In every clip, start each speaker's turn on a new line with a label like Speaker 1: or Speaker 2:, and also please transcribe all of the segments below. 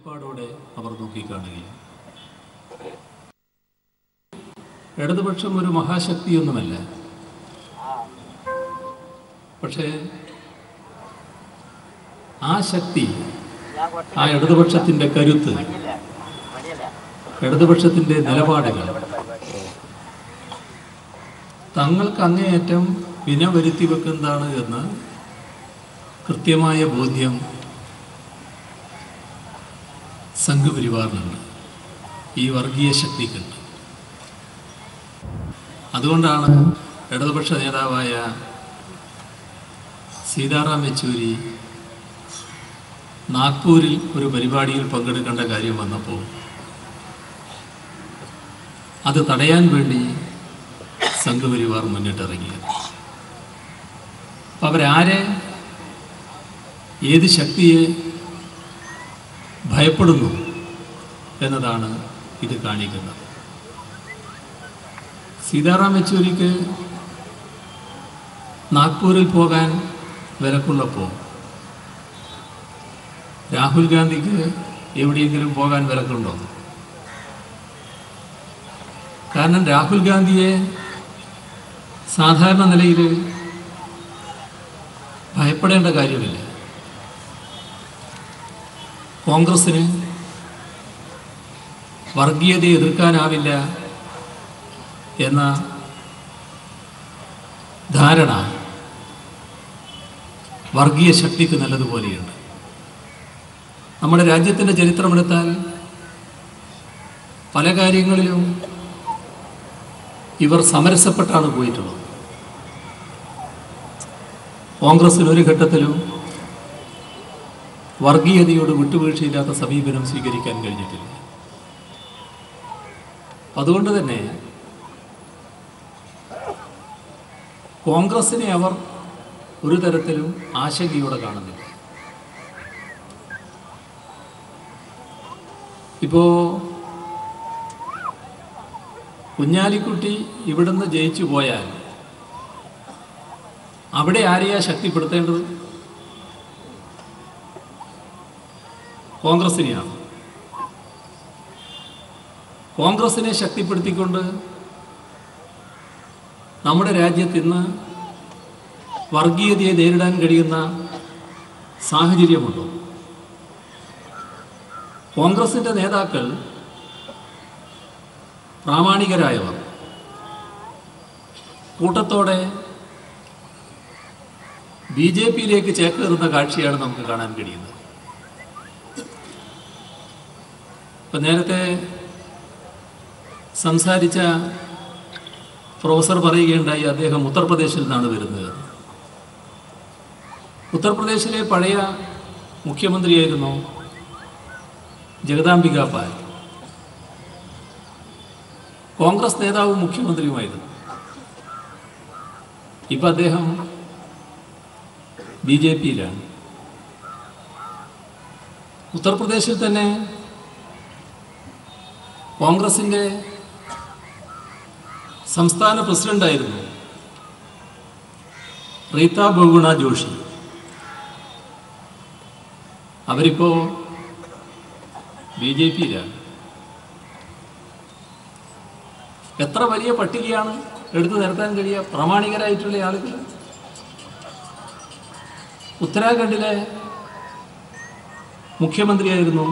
Speaker 1: കാഴ്ചപ്പാടോടെ അവർ നോക്കിക്കാണുകയും ഇടതുപക്ഷം ഒരു മഹാശക്തിയൊന്നുമല്ല. പക്ഷേ ആ ശക്തി, ആ ഇടതുപക്ഷത്തിൻ്റെ കരുത്ത്, ഇടതുപക്ഷത്തിൻ്റെ നിലപാടുകൾ തങ്ങൾക്ക് അങ്ങേയറ്റം വിനവരുത്തി വെക്കുന്നതാണ് എന്ന് കൃത്യമായ ബോധ്യം സംഘപരിവാറിനുണ്ട്, ഈ വർഗീയ ശക്തിക്കുണ്ട്. അതുകൊണ്ടാണ് ഇടതുപക്ഷ നേതാവായ സീതാറാം യെച്ചൂരി നാഗ്പൂരിൽ ഒരു പരിപാടിയിൽ പങ്കെടുക്കേണ്ട കാര്യം വന്നപ്പോൾ അത് തടയാൻ വേണ്ടി സംഘപരിവാർ മുന്നിട്ടിറങ്ങിയത്. അപ്പം അവരാരെ, ഏത് ശക്തിയെ ഭയപ്പെടുന്നു എന്നതാണ് ഇത് കാണിക്കുന്നത്. സീതാറാം യെച്ചൂരിക്ക് നാഗ്പൂരിൽ പോകാൻ വിലക്കുള്ളപ്പോൾ രാഹുൽ ഗാന്ധിക്ക് എവിടെയെങ്കിലും പോകാൻ വിലക്കുണ്ടോ? കാരണം രാഹുൽ ഗാന്ധിയെ സാധാരണ നിലയിൽ ഭയപ്പെടേണ്ട കാര്യമില്ല. കോൺഗ്രസ്സിന് വർഗീയതയെ എതിർക്കാനാവില്ല എന്ന ധാരണ വർഗീയ ശക്തിക്ക് നല്ലതുപോലെയുണ്ട്. നമ്മുടെ രാജ്യത്തിൻ്റെ ചരിത്രമെടുത്താൽ പല കാര്യങ്ങളിലും ഇവർ സമരസപ്പെട്ടാണ് പോയിട്ടുള്ളത്. കോൺഗ്രസ്സിന് ഒരു ഘട്ടത്തിലും വർഗീയതയോട് വിട്ടുവീഴ്ചയില്ലാത്ത സമീപനം സ്വീകരിക്കാൻ കഴിഞ്ഞിട്ടില്ല. അതുകൊണ്ട് തന്നെ കോൺഗ്രസ്സിനെ അവർ ഒരു തരത്തിലും ആശങ്കയോടെ കാണുന്നില്ല. ഇപ്പോൾ കുഞ്ഞാലിക്കുട്ടി ഇവിടുന്ന് ജയിച്ചു പോയാൽ അവിടെ ആരെയാ ശക്തിപ്പെടുത്തേണ്ടത്? കോൺഗ്രസിനെയാണ്. കോൺഗ്രസിനെ ശക്തിപ്പെടുത്തിക്കൊണ്ട് നമ്മുടെ രാജ്യത്ത് ഇന്ന് വർഗീയതയെ നേരിടാൻ കഴിയുന്ന സാഹചര്യമുണ്ടോ? കോൺഗ്രസിൻ്റെ നേതാക്കൾ പ്രാമാണികരായവർ കൂട്ടത്തോടെ BJP-യിലേക്ക് ചേക്കേറുന്ന കാഴ്ചയാണ് നമുക്ക് കാണാൻ കഴിയുന്നത്. ഇപ്പം നേരത്തെ സംസാരിച്ച പ്രൊഫസർ പറയുകയുണ്ടായി, അദ്ദേഹം ഉത്തർപ്രദേശിൽ നിന്നാണ് വരുന്നത്. ഉത്തർപ്രദേശിലെ പഴയ മുഖ്യമന്ത്രിയായിരുന്നു ജഗദാംബിക പാൽ. കോൺഗ്രസ് നേതാവും മുഖ്യമന്ത്രിയുമായിരുന്നു. ഇപ്പം അദ്ദേഹം BJP-യിലാണ്. ഉത്തർപ്രദേശിൽ തന്നെ കോൺഗ്രസിൻ്റെ സംസ്ഥാന പ്രസിഡന്റായിരുന്നു റീത്ത ബഹുഗുണ ജോഷി. അവരിപ്പോൾ BJP-യിലാണ്. എത്ര വലിയ പട്ടികയാണ് എടുത്തു നിരത്താൻ കഴിയുക പ്രാമാണികരായിട്ടുള്ള ആളുകൾ. ഉത്തരാഖണ്ഡിലെ മുഖ്യമന്ത്രിയായിരുന്നു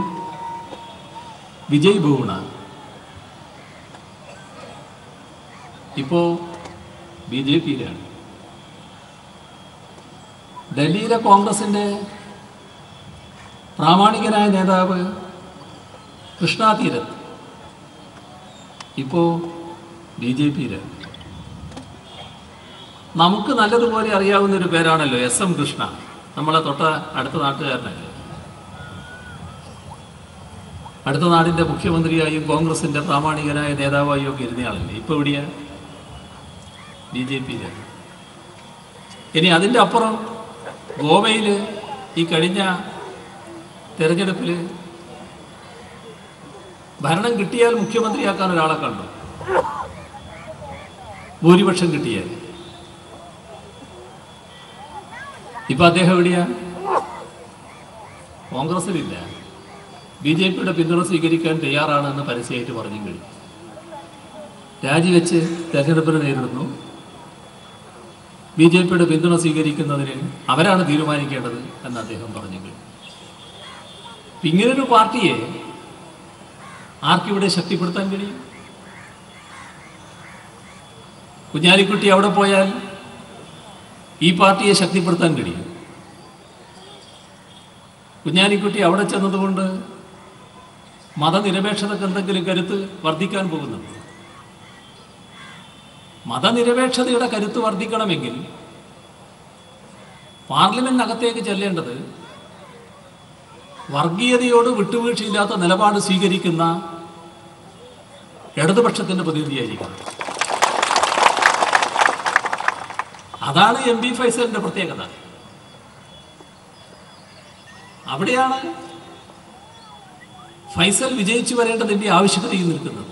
Speaker 1: വിജയ് ബഹുഗുണ. ഇപ്പോൾ BJP-യിലാണ്. ഡൽഹിയിലെ കോൺഗ്രസിൻ്റെ പ്രാമാണികനായ നേതാവ് കൃഷ്ണ തീരത്ത് ഇപ്പോൾ BJP-യിലാണ്. നമുക്ക് നല്ലതുപോലെ അറിയാവുന്നൊരു പേരാണല്ലോ SM കൃഷ്ണ. നമ്മളെ അടുത്ത നാട്ടുകാരനല്ലേ. അടുത്ത നാടിൻ്റെ മുഖ്യമന്ത്രിയായും കോൺഗ്രസിൻ്റെ പ്രാമാണികനായ നേതാവായും ഒക്കെ ഇരുന്നയാളല്ലേ. ഇപ്പോൾ എവിടെയാണ്? BJP-യിലാണ്. ഇനി അതിൻ്റെ അപ്പുറം ഗോവയിൽ ഈ കഴിഞ്ഞ തെരഞ്ഞെടുപ്പിൽ ഭരണം കിട്ടിയാൽ മുഖ്യമന്ത്രിയാക്കാൻ ഒരാളെ കണ്ടു, ഭൂരിപക്ഷം കിട്ടിയാൽ. ഇപ്പം അദ്ദേഹം എവിടെയാ? കോൺഗ്രസിലില്ല, BJPയുടെ പിന്തുണ സ്വീകരിക്കാൻ തയ്യാറാണെന്ന് പരസ്യമായിട്ട് പറഞ്ഞു കഴിഞ്ഞു. രാജിവെച്ച് തെരഞ്ഞെടുപ്പിനെ നേരിടുന്നു. BJPയുടെ പിന്തുണ സ്വീകരിക്കുന്നതിന് അവരാണ് തീരുമാനിക്കേണ്ടത് എന്ന് അദ്ദേഹം പറഞ്ഞു കഴിഞ്ഞു. ഇങ്ങനൊരു പാർട്ടിയെ ആർക്കിവിടെ ശക്തിപ്പെടുത്താൻ കഴിയും? കുഞ്ഞാലിക്കുട്ടി അവിടെ പോയാൽ ഈ പാർട്ടിയെ ശക്തിപ്പെടുത്താൻ കഴിയും. കുഞ്ഞാലിക്കുട്ടി അവിടെ ചെന്നതുകൊണ്ട് മതനിരപേക്ഷതക്ക് എന്തെങ്കിലും കരുത്ത് വർദ്ധിക്കാൻ പോകുന്നുണ്ട്? മതനിരപേക്ഷതയുടെ കരുത്ത് വർദ്ധിക്കണമെങ്കിൽ പാർലമെന്റിനകത്തേക്ക് ചെല്ലേണ്ടത് വർഗീയതയോട് വിട്ടുവീഴ്ചയില്ലാത്ത നിലപാട് സ്വീകരിക്കുന്ന ഇടതുപക്ഷത്തിന്റെ പ്രതിനിധിയായിരിക്കണം. അതാണ് MB ഫൈസലിന്റെ പ്രത്യേകത. അവിടെയാണ് ഫൈസൽ വിജയിച്ചു വരേണ്ടതിന്റെ ആവശ്യകതയിൽ നിൽക്കുന്നത്.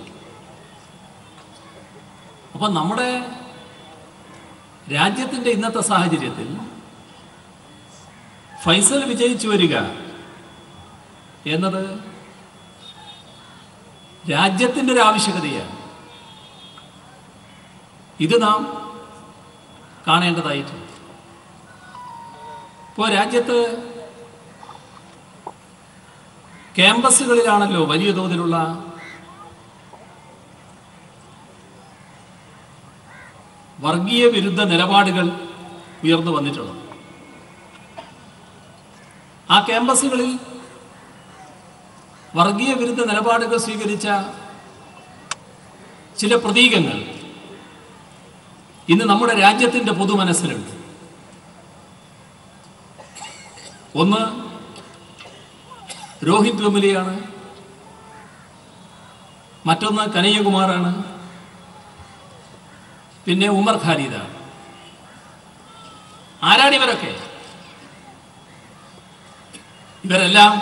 Speaker 1: അപ്പൊ നമ്മുടെ രാജ്യത്തിന്റെ ഇന്നത്തെ സാഹചര്യത്തിൽ ഫൈസൽ വിജയിച്ചു വരിക എന്നത് രാജ്യത്തിന്റെ ഒരു ആവശ്യകതയാണ്. ഇത് നാം കാണേണ്ടതായിട്ടുണ്ട്. ഇപ്പോൾ രാജ്യത്ത് ക്യാമ്പസുകളിലാണല്ലോ വലിയ തോതിലുള്ള വർഗീയ വിരുദ്ധ നിലപാടുകൾ ഉയർന്നു വന്നിട്ടുള്ളത്. ആ ക്യാമ്പസുകളിൽ വർഗീയ വിരുദ്ധ നിലപാടുകൾ സ്വീകരിച്ച ചില പ്രതീകങ്ങൾ ഇന്ന് നമ്മുടെ രാജ്യത്തിന്റെ പൊതുമനസ്സിലുണ്ട്. ഒന്ന് രോഹിത് വെമുലയാണ്, മറ്റൊന്ന് കനയ്യകുമാറാണ്, പിന്നെ ഉമർ ഖാലിദാണ്. ആരാണിവരൊക്കെ? ഇവരെല്ലാം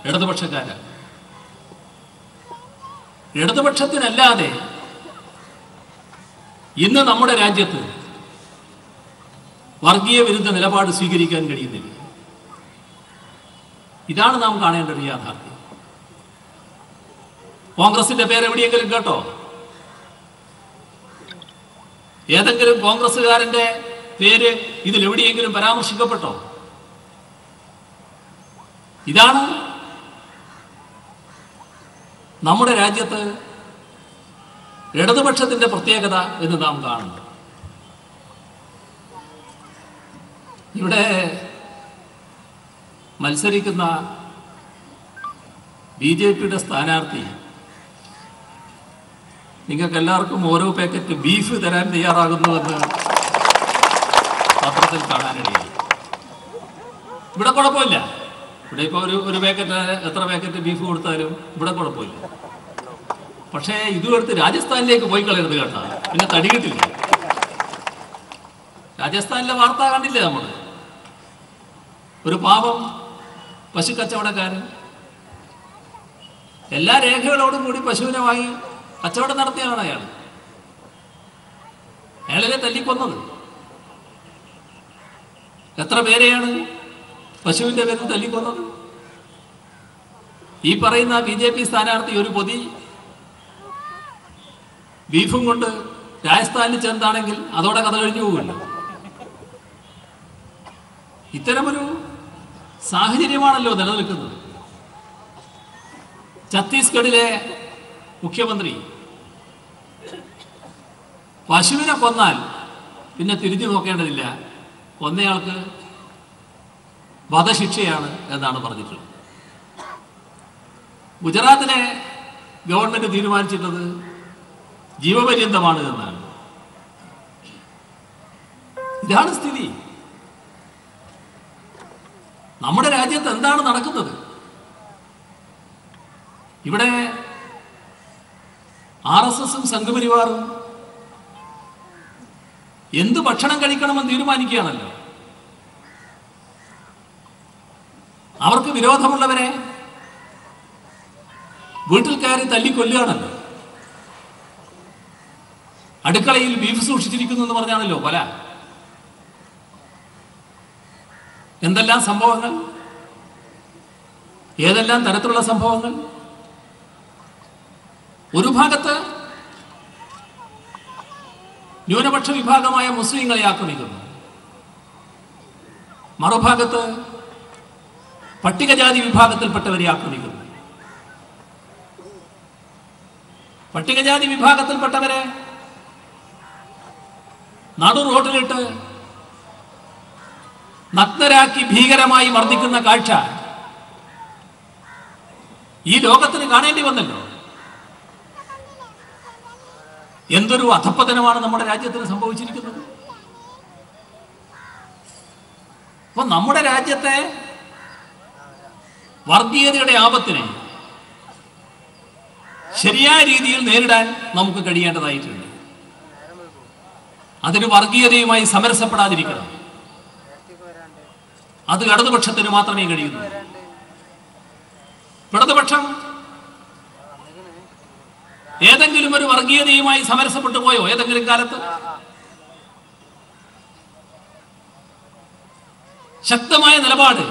Speaker 1: ഇടതുപക്ഷക്കാരാണ്. ഇടതുപക്ഷത്തിനല്ലാതെ ഇന്ന് നമ്മുടെ രാജ്യത്ത് വർഗീയ വിരുദ്ധ നിലപാട് സ്വീകരിക്കാൻ കഴിയുന്നില്ല. ഇതാണ് നാം കാണേണ്ട ഒരു യാഥാർത്ഥ്യം. കോൺഗ്രസിന്റെ പേര് എവിടെയെങ്കിലും കേട്ടോ? ഏതെങ്കിലും കോൺഗ്രസുകാരന്റെ പേര് ഇതിലെവിടെയെങ്കിലും പരാമർശിക്കപ്പെട്ടോ? ഇതാണ് നമ്മുടെ രാജ്യത്ത് ഇടതുപക്ഷത്തിന്റെ പ്രത്യേകത എന്ന് നാം കാണുന്നു. ഇവിടെ മത്സരിക്കുന്ന BJPയുടെ സ്ഥാനാർത്ഥി നിങ്ങൾക്ക് എല്ലാവർക്കും ഓരോ പാക്കറ്റ് ബീഫ് തരാൻ തയ്യാറാകുന്നുവെന്ന് പത്രത്തിൽ കാണാനിടയായി. ഇവിടെ കുഴപ്പമില്ല. ഇവിടെ ഇപ്പോൾ ഒരു പാക്കറ്റ്, എത്ര പാക്കറ്റ് ബീഫ് കൊടുത്താലും ഇവിടെ കുഴപ്പമില്ല. പക്ഷേ ഇതും എടുത്ത് രാജസ്ഥാനിലേക്ക് പോയി കളയരുത് കേട്ടാ, പിന്നെ തടി കിട്ടില്ല. രാജസ്ഥാനിലെ വാർത്ത കണ്ടില്ലേ നമ്മൾ? ഒരു പാവം പശു കച്ചവടക്കാരൻ എല്ലാ രേഖകളോടും കൂടി പശുവിനെ വാങ്ങി കച്ചവടം നടത്തിയാണ് അയാളെ തല്ലിക്കൊന്നത്. എത്ര പേരെയാണ് പശുവിന്റെ പേരിൽ തല്ലിക്കൊന്നത്? ഈ പറയുന്ന BJP സ്ഥാനാർത്ഥി ഒരു പൊതി ബീഫും കൊണ്ട് രാജസ്ഥാനിൽ ചെന്നാണെങ്കിൽ അതോടെ കഥ കഴിഞ്ഞു പോകുമല്ലോ. ഇത്തരമൊരു സാഹചര്യമാണല്ലോ നിലനിൽക്കുന്നത്. ഛത്തീസ്ഗഡിലെ മുഖ്യമന്ത്രി പശുവിനെ കൊന്നാൽ പിന്നെ തിരിഞ്ഞു നോക്കേണ്ടതില്ല, കൊന്നയാൾക്ക് വധശിക്ഷയാണ് എന്നാണ് പറഞ്ഞിട്ടുള്ളത്. ഗുജറാത്തിലെ ഗവൺമെന്റ് തീരുമാനിച്ചിട്ടുള്ളത് ജീവപര്യന്തമാണ് എന്നാണ്. ഇതാണ് സ്ഥിതി. നമ്മുടെ രാജ്യത്ത് എന്താണ് നടക്കുന്നത്? ഇവിടെ RSSും സംഘപരിവാറും എന്ത് ഭക്ഷണം കഴിക്കണമെന്ന് തീരുമാനിക്കുകയാണല്ലോ. അവർക്ക് വിരോധമുള്ളവരെ വീട്ടിൽ കയറി തല്ലിക്കൊല്ലുകയാണല്ലോ. അടുക്കളയിൽ ബീഫ് സൂക്ഷിച്ചിരിക്കുന്നു എന്ന് പറഞ്ഞാണല്ലോ കൊല. എന്തെല്ലാം സംഭവങ്ങൾ! ഏതെല്ലാം തരത്തിലുള്ള സംഭവങ്ങൾ? ഒരു ഭാഗത്ത് ന്യൂനപക്ഷ വിഭാഗമായ മുസ്ലിങ്ങളെ ആക്രമിക്കുന്നു, മറുഭാഗത്ത് പട്ടികജാതി വിഭാഗത്തിൽപ്പെട്ടവരെ ആക്രമിക്കുന്നു. പട്ടികജാതി വിഭാഗത്തിൽപ്പെട്ടവരെ നടു റോഡിലിട്ട് നഗ്നരാക്കി ഭീകരമായി മർദ്ദിക്കുന്ന കാഴ്ച ഈ ലോകത്തിന് കാണേണ്ടി വന്നല്ലോ. എന്തൊരു അധപ്പതനമാണ് നമ്മുടെ രാജ്യത്തിന് സംഭവിച്ചിരിക്കുന്നത്. അപ്പൊ നമ്മുടെ രാജ്യത്തെ വർഗീയതയുടെ ആപത്തിനെ ശരിയായ രീതിയിൽ നേരിടാൻ നമുക്ക് കഴിയേണ്ടതായിട്ടുണ്ട്. അതിന് വർഗീയതയുമായി സമരസപ്പെടാതിരിക്കണം. അത് ഇടതുപക്ഷത്തിന് മാത്രമേ കഴിയുന്നു. ഇടതുപക്ഷം ഏതെങ്കിലും ഒരു വർഗീയതയുമായി സമരസപ്പെട്ടു പോയോ ഏതെങ്കിലും കാലത്ത്? ശക്തമായ നിലപാട്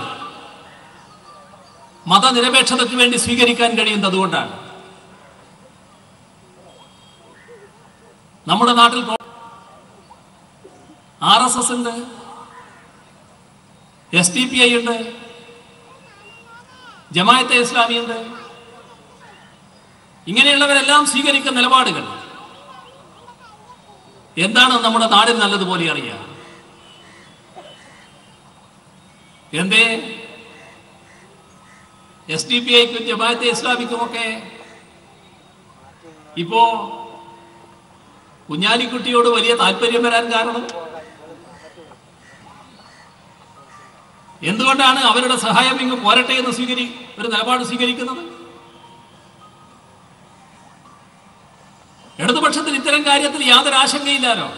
Speaker 1: മതനിരപേക്ഷതയ്ക്ക് വേണ്ടി സ്വീകരിക്കാൻ കഴിയുന്നത് അതുകൊണ്ടാണ്. നമ്മുടെ നാട്ടിൽ RSS ഉണ്ട്, SDPI ഉണ്ട്, ജമാഅത്തെ ഇസ്ലാമി ഉണ്ട്. ഇങ്ങനെയുള്ളവരെല്ലാം സ്വീകരിക്കുന്ന നിലപാടുകൾ എന്താണ് നമ്മുടെ നാടിന് നല്ലതുപോലെ അറിയാം. എന്തേ SDPIക്കും ജമാഅത്തെ ഇസ്ലാമിക്കുമൊക്കെ ഇപ്പോ കുഞ്ഞാലിക്കുട്ടിയോട് വലിയ താല്പര്യം വരാൻ കാരണം? എന്തുകൊണ്ടാണ് അവരുടെ സഹായം ഇങ്ങ് പോരട്ടെ എന്ന് ഒരു നിലപാട് സ്വീകരിക്കുന്നത്? ഇടതുപക്ഷത്തിന് ഇത്തരം കാര്യത്തിൽ യാതൊരു ആശങ്കയില്ലാലോ,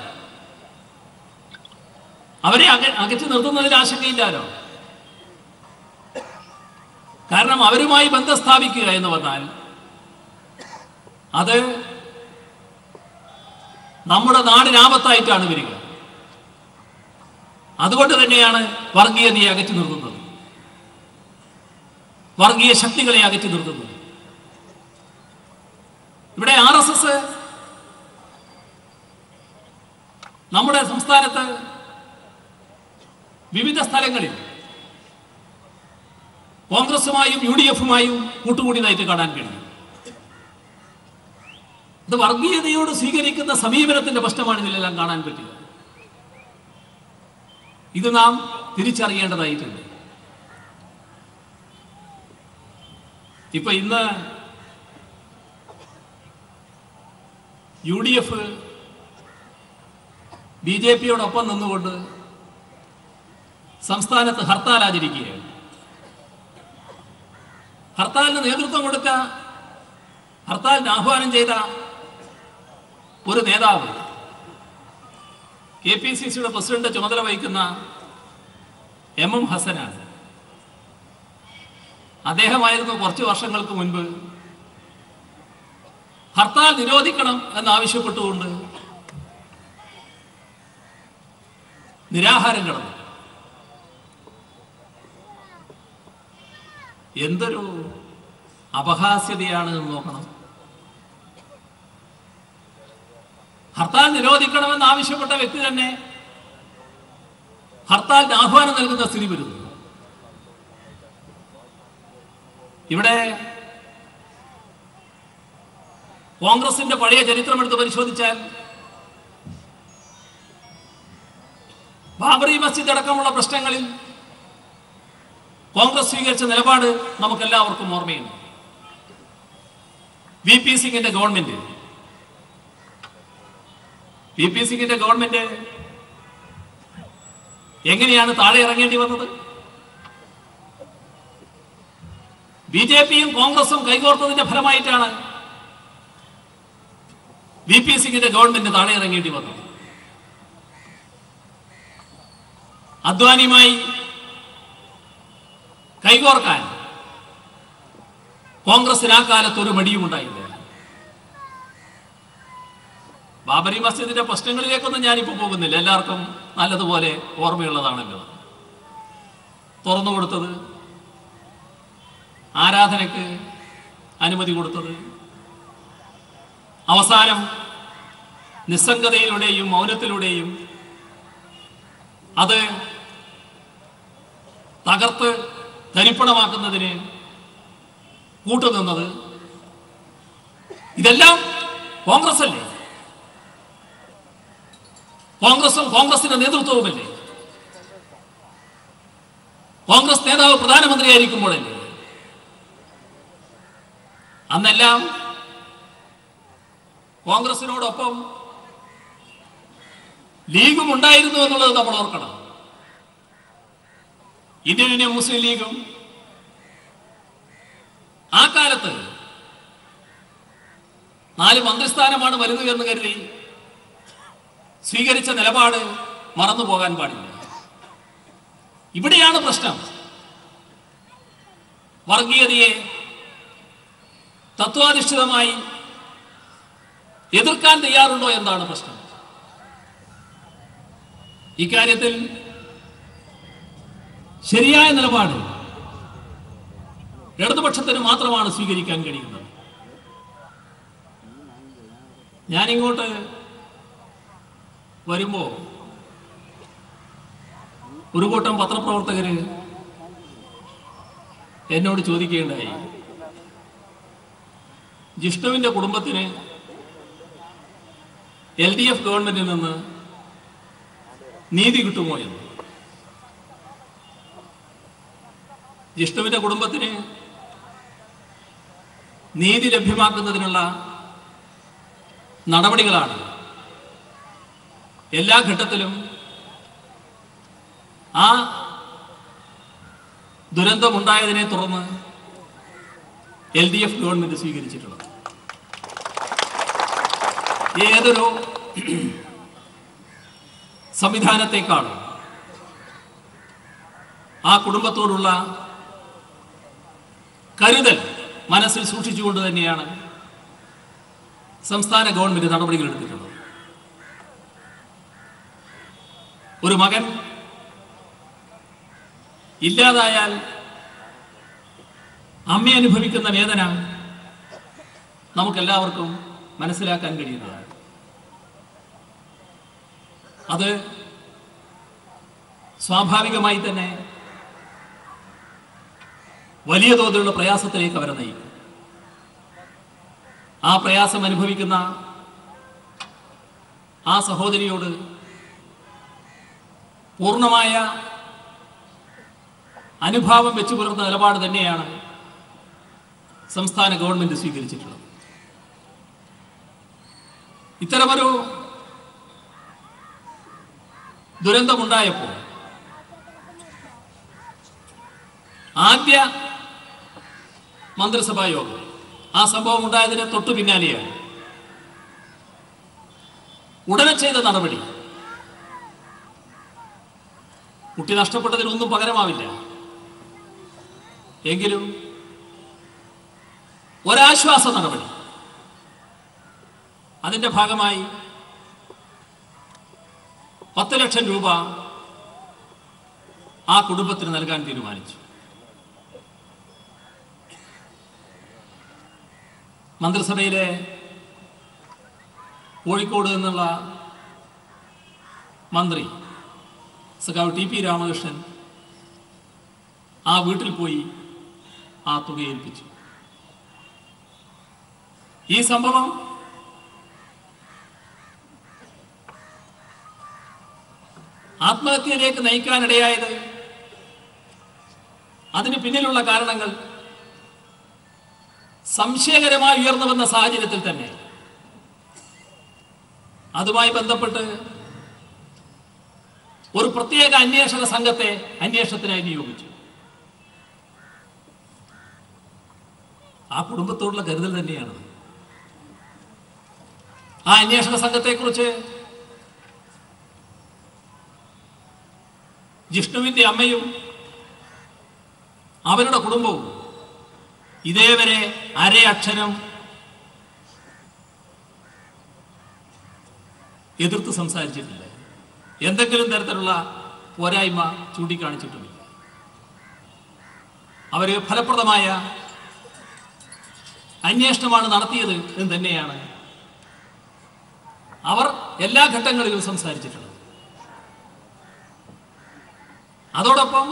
Speaker 1: അവരെ അകറ്റി നിർത്തുന്നതിൽ ആശങ്കയില്ലാലോ. കാരണം അവരുമായി ബന്ധം സ്ഥാപിക്കുക എന്ന് പറഞ്ഞാൽ അത് നമ്മുടെ നാടിനാപത്തായിട്ടാണ് വരിക. അതുകൊണ്ട് തന്നെയാണ് വർഗീയതയെ അകറ്റി നിർത്തുന്നത്, വർഗീയ ശക്തികളെ അകറ്റി നിർത്തുന്നത്. ഇവിടെ RSS നമ്മുടെ സംസ്ഥാനത്ത് വിവിധ സ്ഥലങ്ങളിൽ കോൺഗ്രസുമായും UDFുമായും കൂട്ടുകൂടിയതായിട്ട് കാണാൻ കഴിയും. ഇത് വർഗീയതയോട് സ്വീകരിക്കുന്ന സമീപനത്തിന്റെ പ്രശ്നമാണ് ഇതിലെല്ലാം കാണാൻ പറ്റുക. ഇത് നാം തിരിച്ചറിയേണ്ടതായിട്ടുണ്ട്. ഇപ്പൊ ഇന്ന് UDF BJPയോടൊപ്പം നിന്നുകൊണ്ട് സംസ്ഥാനത്ത് ഹർത്താൽ ആചരിക്കുകയാണ്. ഹർത്താലിന് നേതൃത്വം കൊടുത്ത, ഹർത്താലിന് ആഹ്വാനം ചെയ്ത ഒരു നേതാവ് KPCCയുടെ പ്രസിഡന്റ് ചുമതല വഹിക്കുന്ന MM ഹസനാണ്. അദ്ദേഹമായിരുന്നു കുറച്ച് വർഷങ്ങൾക്ക് മുൻപ് ഹർത്താൽ നിരോധിക്കണം എന്നാവശ്യപ്പെട്ടുകൊണ്ട് നിരാഹാരം കിടന്നു. എന്തൊരു അപഹാസ്യതയാണ് എന്ന് നോക്കണം. ഹർത്താൽ നിരോധിക്കണമെന്ന് ആവശ്യപ്പെട്ട വ്യക്തി തന്നെ ഹർത്താലിന് ആഹ്വാനം നൽകുന്ന സ്ഥിതി വരുന്നു. ഇവിടെ കോൺഗ്രസിന്റെ പഴയ ചരിത്രമെടുത്ത് പരിശോധിച്ചാൽ ബാബറി മസ്ജിദ് അടക്കമുള്ള പ്രശ്നങ്ങളിൽ കോൺഗ്രസ് സ്വീകരിച്ച നിലപാട് നമുക്കെല്ലാവർക്കും ഓർമ്മയുണ്ട്. VP സിംഗിന്റെ ഗവൺമെന്റ് എങ്ങനെയാണ് താഴെ ഇറങ്ങേണ്ടി വന്നത്? BJPയും കോൺഗ്രസും കൈകോർത്തതിന്റെ ഫലമായിട്ടാണ് VP സിംഗിന്റെ ഗവൺമെന്റ് താഴെ ഇറങ്ങേണ്ടി വന്നത്. അദ്വാനിയുമായി കൈകോർക്കാൻ കോൺഗ്രസിന് ആ കാലത്ത് ഒരു മടിയും ഉണ്ടായില്ല. ബാബരി മസ്ജിദിന്റെ പ്രശ്നങ്ങളിലേക്കൊന്നും ഞാനിപ്പോൾ പോകുന്നില്ല, എല്ലാവർക്കും നല്ലതുപോലെ ഓർമ്മയുള്ളതാണല്ലോ. തുറന്നു കൊടുത്തത് ആരാധനയ്ക്ക് അനുമതി കൊടുത്തത്? അവസാനം നിസ്സംഗതയിലൂടെയും മൗനത്തിലൂടെയും അത് തകർത്ത് തരിപ്പണമാക്കുന്നതിന് കൂട്ടുനിന്നത് ഇതെല്ലാം കോൺഗ്രസ് അല്ലേ? കോൺഗ്രസും കോൺഗ്രസിന്റെ നേതൃത്വവുമല്ലേ? കോൺഗ്രസ് നേതാവ് പ്രധാനമന്ത്രിയായിരിക്കുമ്പോഴല്ലേ? അന്നെല്ലാം കോൺഗ്രസിനോടൊപ്പം ലീഗും ഉണ്ടായിരുന്നു എന്നുള്ളത് നമ്മൾ ഓർക്കണം. ഇന്ത്യൻ യൂണിയൻ മുസ്ലിം ലീഗും ആ കാലത്ത് 4 മന്ത്രിസ്ഥാനമാണ് വലുത് എന്ന് കരുതി സ്വീകരിച്ച നിലപാട് മറന്നു പോകാൻ പാടില്ല. ഇവിടെയാണ് പ്രശ്നം. വർഗീയതയെ തത്വാധിഷ്ഠിതമായി എതിർക്കാൻ തയ്യാറുണ്ടോ എന്നാണ് പ്രശ്നം. ഇക്കാര്യത്തിൽ ശരിയായ നിലപാട് ഇടതുപക്ഷത്തിന് മാത്രമാണ് സ്വീകരിക്കാൻ കഴിയുന്നത്. ഞാനിങ്ങോട്ട് വരുമ്പോ ഒരു കൂട്ടം പത്രപ്രവർത്തകര് എന്നോട് ചോദിക്കുകയുണ്ടായി, ജിഷ്ണുവിന്റെ കുടുംബത്തിന് LDF ഗവൺമെന്റിൽ നിന്ന് നീതി കിട്ടുമോ എന്ന്. ജിഷ്ണുവിന്റെ കുടുംബത്തിന് നീതി ലഭ്യമാക്കുന്നതിനുള്ള നടപടികളാണ് എല്ലാ ഘട്ടത്തിലും ആ ദുരന്തമുണ്ടായതിനെ തുടർന്ന് LDF ഗവൺമെന്റ് സ്വീകരിച്ചിട്ടുള്ളത്. ഏതൊരു സംവിധാനത്തെക്കാൾ ആ കുടുംബത്തോടുള്ള കരുതൽ മനസ്സിൽ സൂക്ഷിച്ചുകൊണ്ട് തന്നെയാണ് സംസ്ഥാന ഗവൺമെന്റ് നടപടികൾ എടുത്തിട്ടുള്ളത്. ഒരു മകൻ ഇല്ലാതായാൽ അമ്മ അനുഭവിക്കുന്ന വേദന നമുക്കെല്ലാവർക്കും മനസ്സിലാക്കാൻ കഴിയുന്നതാണ്. അത് സ്വാഭാവികമായി തന്നെ വലിയ തോതിലുള്ള പ്രയാസത്തിലേക്ക് അവരെ നയിക്കും. ആ പ്രയാസം അനുഭവിക്കുന്ന ആ സഹോദരിയോട് പൂർണ്ണമായ അനുഭാവം വെച്ചു പുലർത്തുന്ന നിലപാട് തന്നെയാണ് സംസ്ഥാന ഗവൺമെന്റ് സ്വീകരിച്ചിട്ടുള്ളത്. ഇത്തരമൊരു ദുരന്തമുണ്ടായപ്പോൾ ആദ്യ മന്ത്രിസഭാ യോഗം ആ സംഭവം ഉണ്ടായതിന് തൊട്ടു പിന്നാലെയാണ് ഉടനെ ചെയ്ത നടപടി. കുട്ടി നഷ്ടപ്പെട്ടതിനൊന്നും പകരമാവില്ല, എങ്കിലും ഒരാശ്വാസ നടപടി. അതിന്റെ ഭാഗമായി 10 ലക്ഷം രൂപ ആ കുടുംബത്തിന് നൽകാൻ തീരുമാനിച്ചു. മന്ത്രിസഭയിലെ കോഴിക്കോട് നിന്നുള്ള മന്ത്രി സഖാവ് TP രാമകൃഷ്ണൻ ആ വീട്ടിൽ പോയി ആ തുക ഏൽപ്പിച്ചു. ഈ സംഭവം ആത്മഹത്യയിലേക്ക് നയിക്കാനിടയായത്, അതിന് പിന്നിലുള്ള കാരണങ്ങൾ സംശയകരമായി ഉയർന്നു വന്ന സാഹചര്യത്തിൽ തന്നെ അതുമായി ബന്ധപ്പെട്ട് ഒരു പ്രത്യേക അന്വേഷണ സംഘത്തെ അന്വേഷണത്തിനായി നിയോഗിച്ചു. ആ കുടുംബത്തോടുള്ള കരുതൽ തന്നെയാണ്. ആ അന്വേഷണ സംഘത്തെക്കുറിച്ച് ജിഷ്ണുവിന്റെ അമ്മയും അവരുടെ കുടുംബവും ഇതേവരെ അരയക്ഷരം എതിർത്ത് സംസാരിച്ചിട്ടില്ല. എന്തെങ്കിലും തരത്തിലുള്ള പോരായ്മ ചൂണ്ടിക്കാണിച്ചിട്ടുമില്ല. അവര് ഫലപ്രദമായ അന്വേഷണമാണ് നടത്തിയത് എന്ന് തന്നെയാണ് അവർ എല്ലാ ഘട്ടങ്ങളിലും സംസാരിച്ചിട്ടുള്ളത്. അതോടൊപ്പം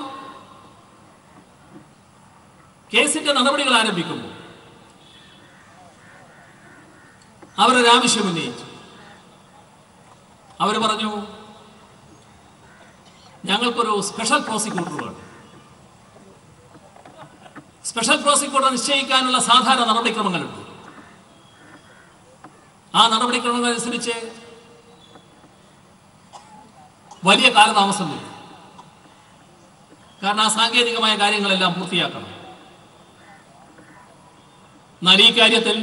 Speaker 1: കേസിന്റെ നടപടികൾ ആരംഭിക്കുമ്പോൾ അവരൊരാവശ്യം ഉന്നയിച്ചു. അവർ പറഞ്ഞു, ഞങ്ങൾക്കൊരു സ്പെഷ്യൽ പ്രോസിക്യൂട്ടർ വേണം. സ്പെഷ്യൽ പ്രോസിക്യൂട്ടർ നിശ്ചയിക്കാനുള്ള സാധാരണ നടപടിക്രമങ്ങളുണ്ട്. ആ നടപടിക്രമങ്ങൾ അനുസരിച്ച് വലിയ കാലതാമസം വരും. കാരണം ആ സാങ്കേതികമായ കാര്യങ്ങളെല്ലാം പൂർത്തിയാക്കണം. എന്നാൽ ഈ കാര്യത്തിൽ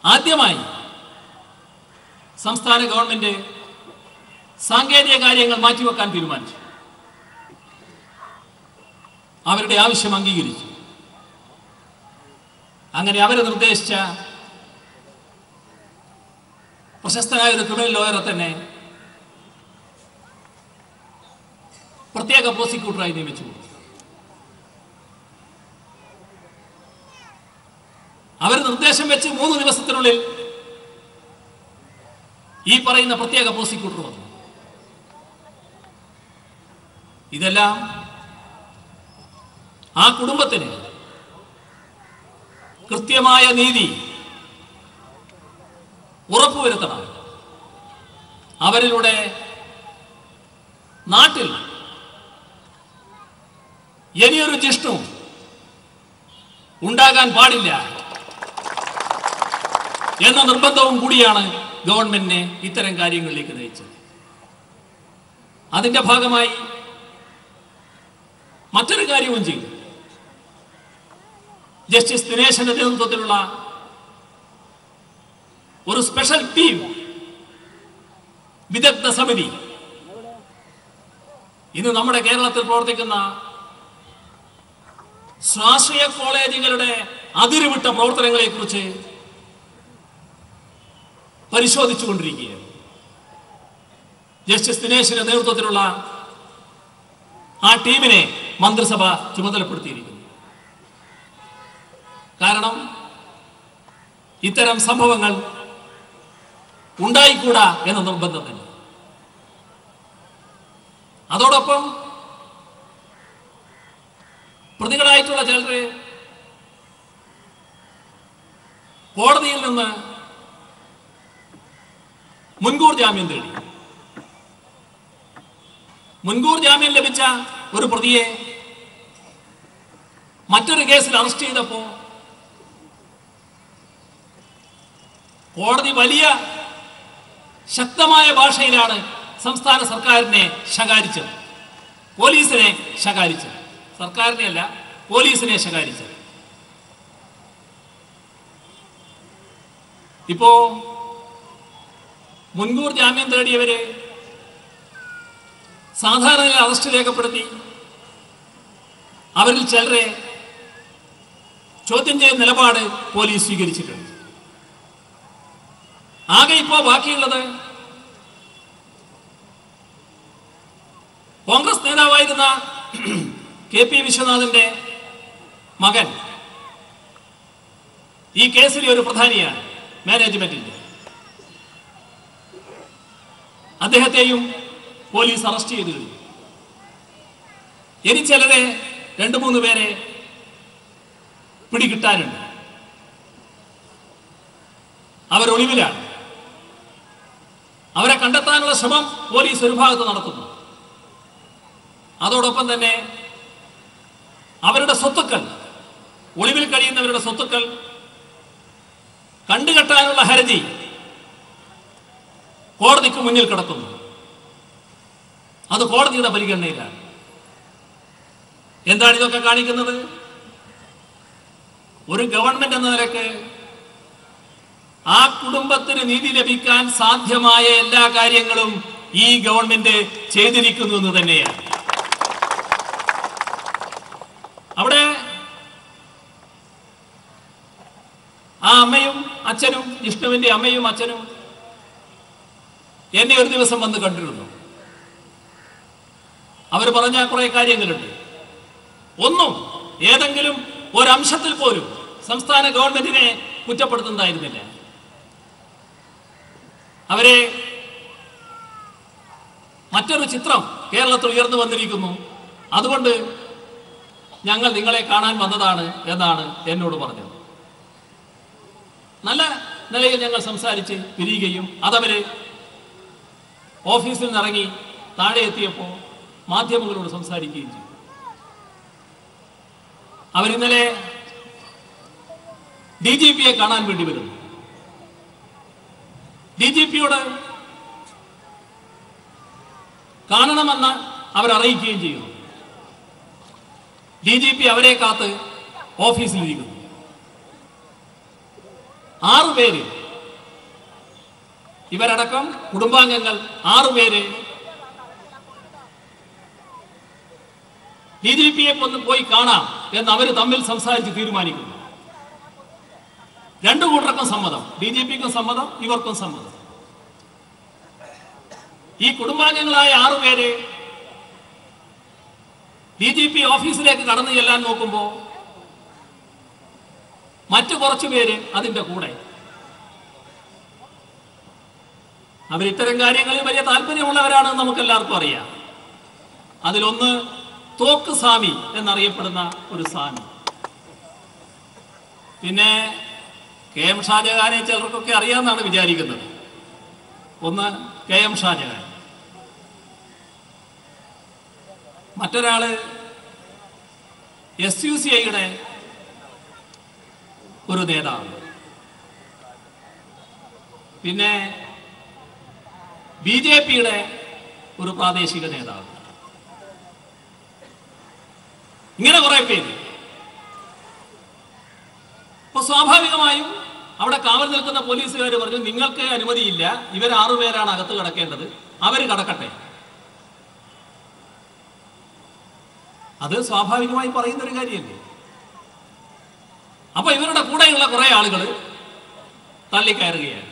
Speaker 1: ആദ്യമായി സംസ്ഥാന ഗവൺമെന്റ് സാങ്കേതിക കാര്യങ്ങൾ മാറ്റിവെക്കാൻ തീരുമാനിച്ചു. അവരുടെ ആവശ്യം അംഗീകരിച്ചു. അങ്ങനെ അവരെ നിർദ്ദേശിച്ച പ്രശസ്തനായ ഒരു ക്രിമിനൽ ലോയറെ തന്നെ പ്രത്യേക പ്രോസിക്യൂട്ടറായി നിയമിച്ചു. അവർ നിർദ്ദേശം വെച്ച് 3 ദിവസത്തിനുള്ളിൽ ഈ പറയുന്ന പ്രത്യേക പ്രോസിക്യൂട്ടർ വന്നു. ഇതെല്ലാം ആ കുടുംബത്തിന് കൃത്യമായ നീതി ഉറപ്പുവരുത്തണം. അവരിലൂടെ നാട്ടിൽ ഇനിയൊരു ജിഷ്ണു ഉണ്ടാകാൻ പാടില്ല എന്ന നിർബന്ധവും കൂടിയാണ് ഗവൺമെന്റിനെ ഇത്തരം കാര്യങ്ങളിലേക്ക് നയിച്ചത്. അതിന്റെ ഭാഗമായി മറ്റൊരു കാര്യവും ചെയ്തു. ജസ്റ്റിസ് ദിനേശന്റെ നേതൃത്വത്തിലുള്ള ഒരു സ്പെഷ്യൽ ടീം, വിദഗ്ധ സമിതി ഇന്ന് നമ്മുടെ കേരളത്തിൽ പ്രവർത്തിക്കുന്ന സ്വാശ്രയ കോളേജുകളുടെ അതിരുവിട്ട പ്രവർത്തനങ്ങളെ കുറിച്ച് പരിശോധിച്ചുകൊണ്ടിരിക്കുകയാണ്. ജസ്റ്റിസ് ദിനേശിന്റെ നേതൃത്വത്തിലുള്ള ആ ടീമിനെ മന്ത്രിസഭ ചുമതലപ്പെടുത്തിയിരിക്കുന്നു. കാരണം ഇത്തരം സംഭവങ്ങൾ ഉണ്ടായിക്കൂടാ എന്ന നിർബന്ധം തന്നെ. അതോടൊപ്പം പ്രതികളായിട്ടുള്ള ചിലരെ കോടതിയിൽ നിന്ന് മുൻകൂർ ജാമ്യം തേടി. മുൻകൂർ ജാമ്യം ലഭിച്ച ഒരു പ്രതിയെ മറ്റൊരു കേസിൽ അറസ്റ്റ് ചെയ്തപ്പോ കോടതി വലിയ ശക്തമായ ഭാഷയിലാണ് സംസ്ഥാന സർക്കാരിനെ ശകാരിച്ചത്, പോലീസിനെ ശകാരിച്ചത്. സർക്കാരിനെ അല്ല, പോലീസിനെ ശകാരിച്ചത്. ഇപ്പോ മുൻകൂർ ജാമ്യം തേടിയവരെ സാധാരണ അറസ്റ്റ് രേഖപ്പെടുത്തി അവരിൽ ചിലരെ ചോദ്യം ചെയ്യുന്ന നിലപാട് പോലീസ് സ്വീകരിച്ചിട്ടുണ്ട്. ആകെ ഇപ്പോ ബാക്കിയുള്ളത് കോൺഗ്രസ് നേതാവായിരുന്ന കെ.പി. വിശ്വനാഥന്റെ മകൻ ഈ കേസിലെ ഒരു പ്രധാനിയാണ്, മാനേജ്മെന്റിന്റെ. അദ്ദേഹത്തെയും പോലീസ് അറസ്റ്റ് ചെയ്തു കഴിഞ്ഞു. ഇനി ചിലരെ 2-3 പേരെ പിടികിട്ടാനുണ്ട്. അവരൊളിവിലാണ്. അവരെ കണ്ടെത്താനുള്ള ശ്രമം പോലീസ് ഒരു ഭാഗത്ത് നടത്തുന്നു. അതോടൊപ്പം തന്നെ അവരുടെ സ്വത്തുക്കൾ, ഒളിവിൽ കഴിയുന്നവരുടെ സ്വത്തുക്കൾ കണ്ടുകെട്ടാനുള്ള ഹർജി കോടതിക്ക് മുന്നിൽ കിടക്കുന്നു. അത് കോടതിയുടെ പരിഗണനയിലാണ്. എന്താണ് ഇതൊക്കെ കാണിക്കുന്നത്? ഒരു ഗവൺമെന്റ് എന്ന നിലക്ക് ആ കുടുംബത്തിന് നീതി ലഭിക്കാൻ സാധ്യമായ എല്ലാ കാര്യങ്ങളും ഈ ഗവൺമെന്റ് ചെയ്തിരിക്കുന്നു എന്ന് തന്നെയാണ്. അവിടെ ആ അമ്മയും അച്ഛനും, ജിഷ്ണുവിന്റെ അമ്മയും അച്ഛനും എന്നെ ഒരു ദിവസം വന്ന് കണ്ടിരുന്നു. അവർ പറഞ്ഞ കുറെ കാര്യങ്ങളുണ്ട്. ഒന്നും ഏതെങ്കിലും ഒരംശത്തിൽ പോലും സംസ്ഥാന ഗവൺമെന്റിനെ കുറ്റപ്പെടുത്തുന്നതായിരുന്നില്ല. അവരെ മറ്റൊരു ചിത്രം കേരളത്തിൽ ഉയർന്നു വന്നിരിക്കുന്നു, അതുകൊണ്ട് ഞങ്ങൾ നിങ്ങളെ കാണാൻ വന്നതാണ് എന്നാണ് എന്നോട് പറഞ്ഞത്. നല്ല നിലയിൽ ഞങ്ങൾ സംസാരിച്ച് പിരിയുകയും അതവര് ഓഫീസിൽ നിന്നിറങ്ങി താഴെ എത്തിയപ്പോൾ മാധ്യമങ്ങളോട് സംസാരിക്കുകയും ചെയ്തു. അവരിന്നലെ DGPയെ കാണാൻ വേണ്ടി വരുന്നു. DGPയോട് കാണണമെന്ന് അവരറിയിക്കുകയും ചെയ്യുന്നു. DGP അവരെ കാത്ത് ഓഫീസിലിരിക്കുന്നു. 6 പേര്, ഇവരടക്കം കുടുംബാംഗങ്ങൾ 6 പേര് DGPയെ ഒന്ന് പോയി കാണാം എന്ന് അവർ തമ്മിൽ സംസാരിച്ച് തീരുമാനിക്കുന്നു. 2 കൂട്ടർക്കും സമ്മതം, DGPക്കും സമ്മതം, ഇവർക്കും സമ്മതം. ഈ കുടുംബാംഗങ്ങളായ 6 പേര് DGP ഓഫീസിലേക്ക് കടന്നു ചെല്ലാൻ നോക്കുമ്പോൾ മറ്റു കുറച്ചു പേര് അതിന്റെ കൂടെ. അവരിത്തരം കാര്യങ്ങളിൽ വലിയ താല്പര്യമുള്ളവരാണെന്ന് നമുക്ക് എല്ലാവർക്കും അറിയാം. അതിലൊന്ന് തോക്ക് സ്വാമി എന്നറിയപ്പെടുന്ന ഒരു സ്വാമി. പിന്നെ KM ഷാജഹാനെ ചിലർക്കൊക്കെ അറിയാമെന്നാണ് വിചാരിക്കുന്നത്. ഒന്ന് KM ഷാജഹാൻ, മറ്റൊരാള് SUCIയുടെ ഒരു നേതാവ്, പിന്നെ BJPയുടെ ഒരു പ്രാദേശിക നേതാവ്. ഇങ്ങനെ കുറെ പേര്. അപ്പൊ സ്വാഭാവികമായും അവിടെ കാവൽ നിൽക്കുന്ന പോലീസുകാർ പറഞ്ഞു, നിങ്ങൾക്ക് അനുമതിയില്ല, ഇവർ 6 പേരാണ് അകത്ത് കടക്കേണ്ടത്, അവർ കടക്കട്ടെ. അത് സ്വാഭാവികമായി പറയുന്ന ഒരു കാര്യമല്ലേ. അപ്പൊ ഇവരുടെ കൂടെയുള്ള കുറെ ആളുകൾ തള്ളിക്കയറുകയാണ്,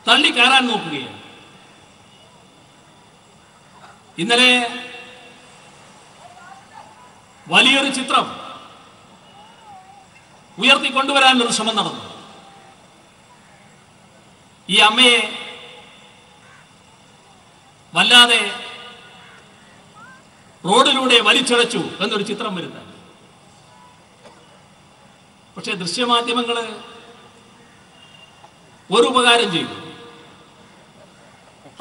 Speaker 1: തള്ളിക്കയറാൻ നോക്കുകയാണ്. ഇന്നലെ വലിയൊരു ചിത്രം ഉയർത്തിക്കൊണ്ടുവരാനൊരു ശ്രമം നടന്നു. ഈ അമ്മയെ വല്ലാതെ റോഡിലൂടെ വലിച്ചഴച്ചു എന്നൊരു ചിത്രം വരുത്താൻ. പക്ഷെ ദൃശ്യമാധ്യമങ്ങള് ഒരു ഉപകാരം ചെയ്തു,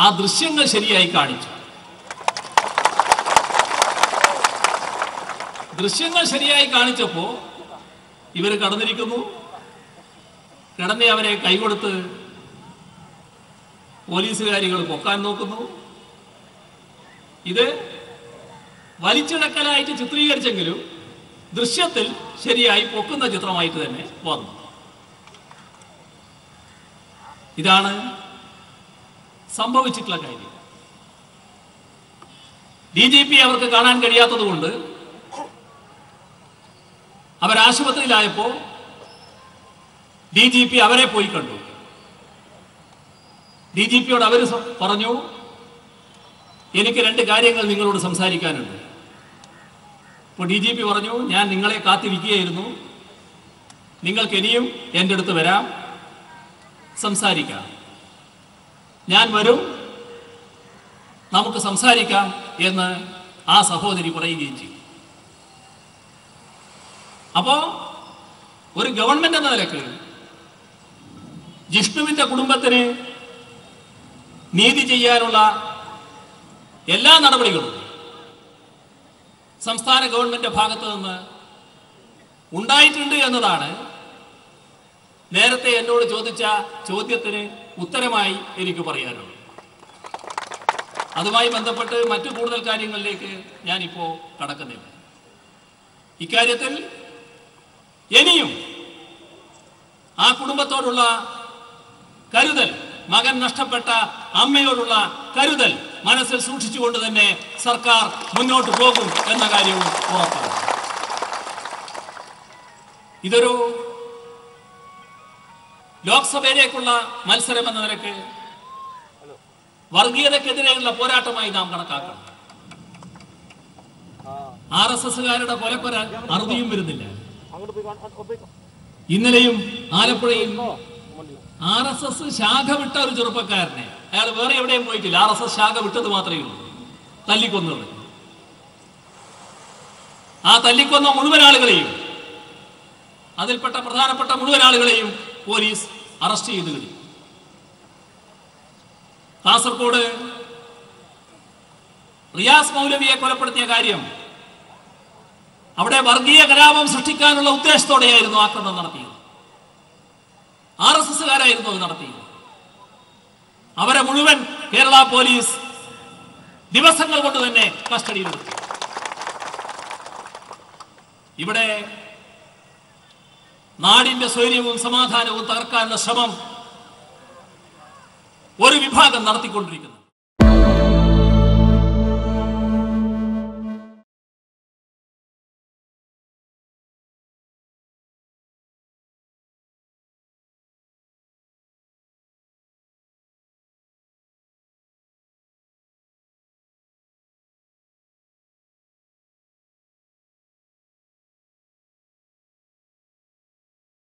Speaker 1: ആ ദൃശ്യങ്ങൾ ശരിയായി കാണിച്ചു. ദൃശ്യങ്ങൾ ശരിയായി കാണിച്ചപ്പോ ഇവര് കടന്നിരിക്കുന്നു, കിടന്നെ അവരെ കൈകൊടുത്ത് പോലീസുകാരികൾ പൊക്കാൻ നോക്കുന്നു. ഇത് വലിച്ചിടക്കലായിട്ട് ചിത്രീകരിച്ചെങ്കിലും ദൃശ്യത്തിൽ ശരിയായി പൊക്കുന്ന ചിത്രമായിട്ട് തന്നെ വന്നു. ഇതാണ് സംഭവിച്ചിട്ടുള്ള കാര്യം. DGP അവർക്ക് കാണാൻ കഴിയാത്തത് കൊണ്ട് അവരാശുപത്രിയിലായപ്പോ DGP അവരെ പോയി കണ്ടു. DGPയോട് അവർ പറഞ്ഞു, എനിക്ക് 2 കാര്യങ്ങൾ നിങ്ങളോട് സംസാരിക്കാനുണ്ട്. അപ്പോൾ DGP പറഞ്ഞു, ഞാൻ നിങ്ങളെ കാത്തിരിക്കുകയായിരുന്നു, നിങ്ങൾക്ക് ഇനിയും എൻ്റെ അടുത്ത് വരാം, സംസാരിക്കാം, ഞാൻ വരും, നമുക്ക് സംസാരിക്കാം എന്ന് ആ സഹോദരി പറയുകയും ചെയ്തു. അപ്പോ ഒരു ഗവൺമെന്റ് എന്ന നിലക്ക് ജിഷ്ണുവിന്റെ കുടുംബത്തിന് നീതി ചെയ്യാനുള്ള എല്ലാ നടപടികളും സംസ്ഥാന ഗവൺമെന്റ് ഭാഗത്ത് നിന്ന് ഉണ്ടായിട്ടുണ്ട് എന്നതാണ് നേരത്തെ എന്നോട് ചോദിച്ച ചോദ്യത്തിന് ഉത്തരമായി എനിക്ക് പറയാനുള്ളത്. അതുമായി ബന്ധപ്പെട്ട് മറ്റു കൂടുതൽ കാര്യങ്ങളിലേക്ക് ഞാനിപ്പോ കടക്കുന്നില്ല. ഇക്കാര്യത്തിൽ ഇനിയും ആ കുടുംബത്തോടുള്ള കരുതൽ, മകൻ നഷ്ടപ്പെട്ട അമ്മയോടുള്ള കരുതൽ മനസ്സിൽ സൂക്ഷിച്ചുകൊണ്ട് തന്നെ സർക്കാർ മുന്നോട്ട് പോകും എന്ന കാര്യവും ഉറപ്പാണ്. ഇതൊരു ലോക്സഭയിലേക്കുള്ള മത്സരം എന്ന നിലയ്ക്ക് വർഗീയതക്കെതിരെയുള്ള പോരാട്ടമായി നാം കണക്കാക്കണം. RSSകാരുടെ കൊലക്കൊര അറുതിയും വരുന്നില്ല. ഇന്നലെയും ആലപ്പുഴയിൽ RSS ശാഖ വിട്ട ഒരു ചെറുപ്പക്കാരനെ, അയാൾ വേറെ എവിടെയും പോയിട്ടില്ല, RSS ശാഖ വിട്ടത് മാത്രമേ ഉള്ളൂ, തല്ലിക്കൊന്നത്. ആ തല്ലിക്കൊന്ന മുഴുവൻ ആളുകളെയും, അതിൽപ്പെട്ട പ്രധാനപ്പെട്ട മുഴുവൻ ആളുകളെയും പോലീസ് അറസ്റ്റ് ചെയ്ത് കഴിഞ്ഞു. കാസർഗോഡ് റിയാസ് മൗലവിയെ കൊലപ്പെടുത്തിയ കാര്യം അവിടെ വർഗീയ കലാപം സൃഷ്ടിക്കാനുള്ള ഉദ്ദേശത്തോടെയായിരുന്നു ആക്രമണം നടത്തിയത്. RSSകാരായിരുന്നു അത് നടത്തിയത്. അവരെ മുഴുവൻ കേരള പോലീസ് ദിവസങ്ങൾ കൊണ്ട് തന്നെ കസ്റ്റഡിയിലെടുത്തു. ഇവിടെ നാടിന്റെ സ്വൈര്യവും സമാധാനവും തകർക്കാനുള്ള ശ്രമം ഒരു വിഭാഗം നടത്തിക്കൊണ്ടിരിക്കുന്നു.